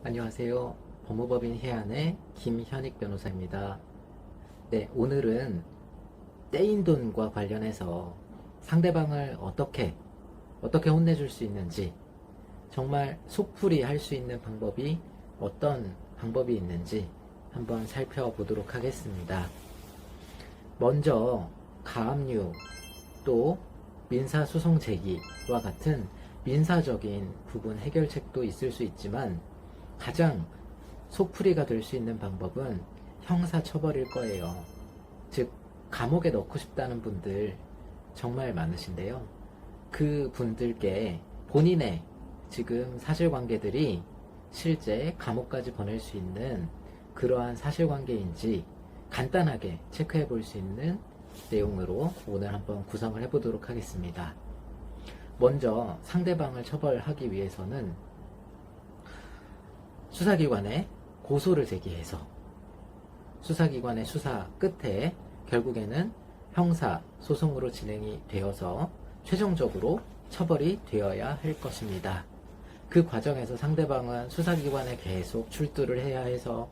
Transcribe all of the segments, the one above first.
안녕하세요. 법무법인 해안의 김현익 변호사입니다. 네, 오늘은 떼인 돈과 관련해서 상대방을 어떻게 혼내줄 수 있는지, 정말 속풀이 할 수 있는 방법이 어떤 방법이 있는지 한번 살펴보도록 하겠습니다. 먼저 가압류 또 민사소송 제기와 같은 민사적인 부분 해결책도 있을 수 있지만 가장 속풀이가 될 수 있는 방법은 형사처벌일 거예요. 즉 감옥에 넣고 싶다는 분들 정말 많으신데요. 그 분들께 본인의 지금 사실관계들이 실제 감옥까지 보낼 수 있는 그러한 사실관계인지 간단하게 체크해 볼 수 있는 내용으로 오늘 한번 구성을 해보도록 하겠습니다. 먼저 상대방을 처벌하기 위해서는 수사기관에 고소를 제기해서 수사기관의 수사 끝에 결국에는 형사소송으로 진행이 되어서 최종적으로 처벌이 되어야 할 것입니다. 그 과정에서 상대방은 수사기관에 계속 출두를 해야 해서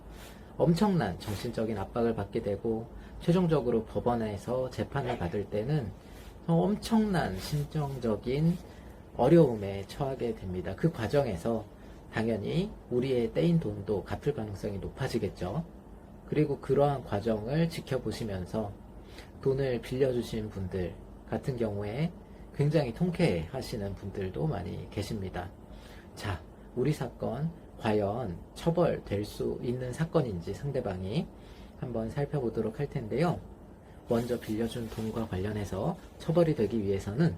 엄청난 정신적인 압박을 받게 되고 최종적으로 법원에서 재판을 받을 때는 엄청난 심정적인 어려움에 처하게 됩니다. 그 과정에서 당연히 우리의 떼인 돈도 갚을 가능성이 높아지겠죠. 그리고 그러한 과정을 지켜보시면서 돈을 빌려주신 분들 같은 경우에 굉장히 통쾌하시는 분들도 많이 계십니다. 자, 우리 사건 과연 처벌될 수 있는 사건인지 상대방이 한번 살펴보도록 할 텐데요. 먼저 빌려준 돈과 관련해서 처벌이 되기 위해서는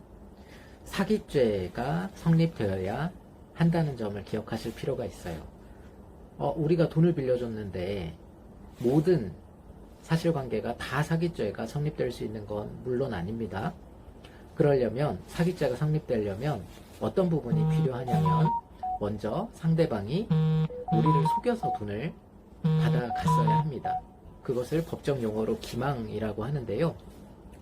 사기죄가 성립되어야 한다는 점을 기억하실 필요가 있어요. 우리가 돈을 빌려줬는데 모든 사실관계가 다 사기죄가 성립될 수 있는 건 물론 아닙니다. 그러려면 사기죄가 성립되려면 어떤 부분이 필요하냐면 먼저 상대방이 우리를 속여서 돈을 받아갔어야 합니다. 그것을 법정 용어로 기망이라고 하는데요.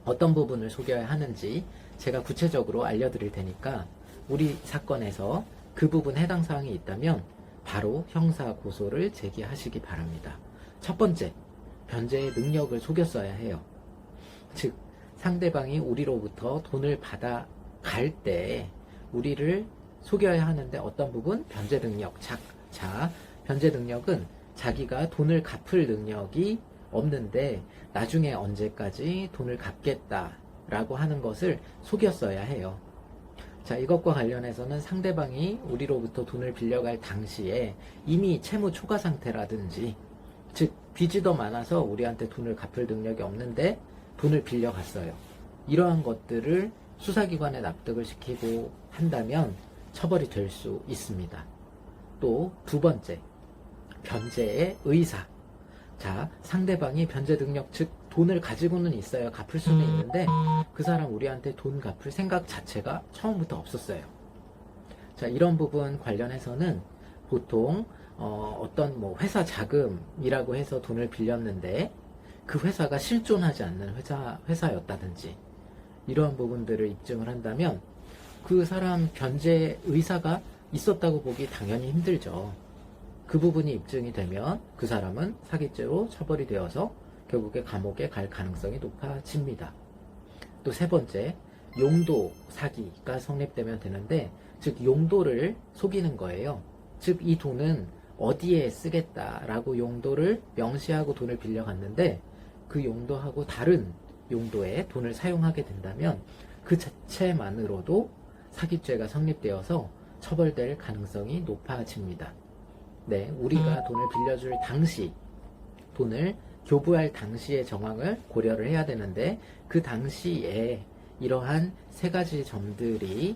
어떤 부분을 속여야 하는지 제가 구체적으로 알려드릴 테니까 우리 사건에서 그 부분 해당 사항이 있다면 바로 형사 고소를 제기하시기 바랍니다. 첫 번째, 변제의 능력을 속였어야 해요. 즉 상대방이 우리로부터 돈을 받아갈 때 우리를 속여야 하는데 어떤 부분? 변제 능력. 자, 변제 능력은 자기가 돈을 갚을 능력이 없는데 나중에 언제까지 돈을 갚겠다라고 하는 것을 속였어야 해요. 자, 이것과 관련해서는 상대방이 우리로부터 돈을 빌려갈 당시에 이미 채무 초과 상태라든지, 즉 빚이 더 많아서 우리한테 돈을 갚을 능력이 없는데 돈을 빌려갔어요. 이러한 것들을 수사기관에 납득을 시키고 한다면 처벌이 될 수 있습니다. 또 두 번째, 변제의 의사. 자, 상대방이 변제 능력, 즉 돈을 가지고는 있어요. 갚을 수는 있는데 그 사람 우리한테 돈 갚을 생각 자체가 처음부터 없었어요. 자, 이런 부분 관련해서는 보통 어떤 회사 자금이라고 해서 돈을 빌렸는데 그 회사가 실존하지 않는 회사였다든지 이러한 부분들을 입증을 한다면 그 사람 변제 의사가 있었다고 보기 당연히 힘들죠. 그 부분이 입증이 되면 그 사람은 사기죄로 처벌이 되어서 결국에 감옥에 갈 가능성이 높아집니다. 또 세 번째, 용도 사기가 성립되면 되는데, 즉 용도를 속이는 거예요. 즉 이 돈은 어디에 쓰겠다라고 용도를 명시하고 돈을 빌려갔는데 그 용도하고 다른 용도에 돈을 사용하게 된다면 그 자체만으로도 사기죄가 성립되어서 처벌될 가능성이 높아집니다. 네, 우리가 돈을 빌려줄 당시, 돈을 교부할 당시의 정황을 고려를 해야 되는데 그 당시에 이러한 세 가지 점들이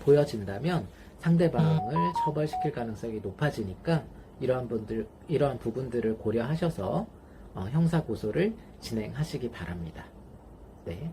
보여진다면 상대방을 처벌시킬 가능성이 높아지니까 이러한 부분들을 고려하셔서 형사 고소를 진행하시기 바랍니다. 네.